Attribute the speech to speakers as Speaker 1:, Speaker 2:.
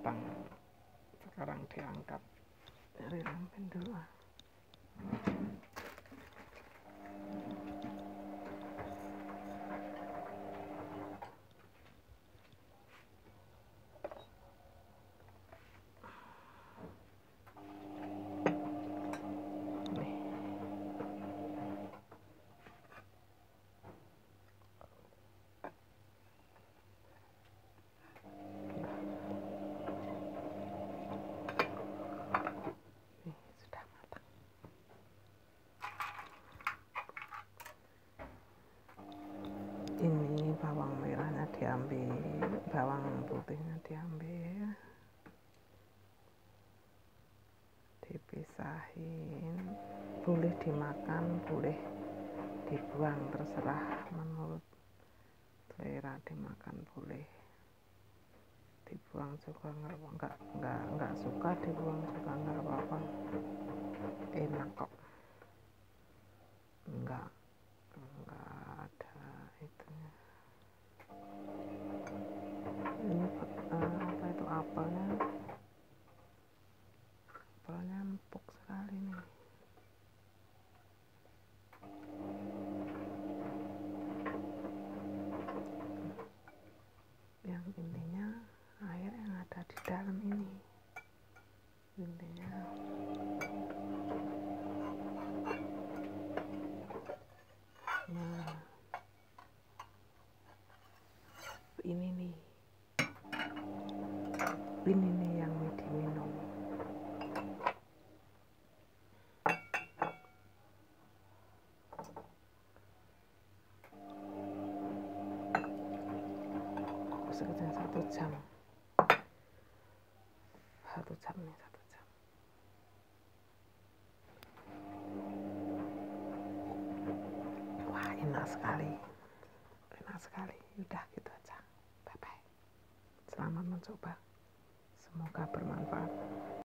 Speaker 1: matang. Sekarang diangkat dari lampen dulu. Ini bawang merahnya diambil, bawang putihnya diambil, dipisahin, boleh dimakan, boleh dibuang, terserah menurut selera. Dimakan boleh, dibuang juga nggak suka, dibuang juga nggak apa-apa, enak kok, nggak ada itunya. Ini apa itu, apelnya empuk sekali nih. Yang intinya air yang ada di dalam ini, intinya. Nah, ini nih yang diminum. Sekitar 1 jam. 1 jam nih, 1 jam. Wah, enak sekali. Udah gitu aja. Bye bye. Selamat mencoba. Semoga bermanfaat.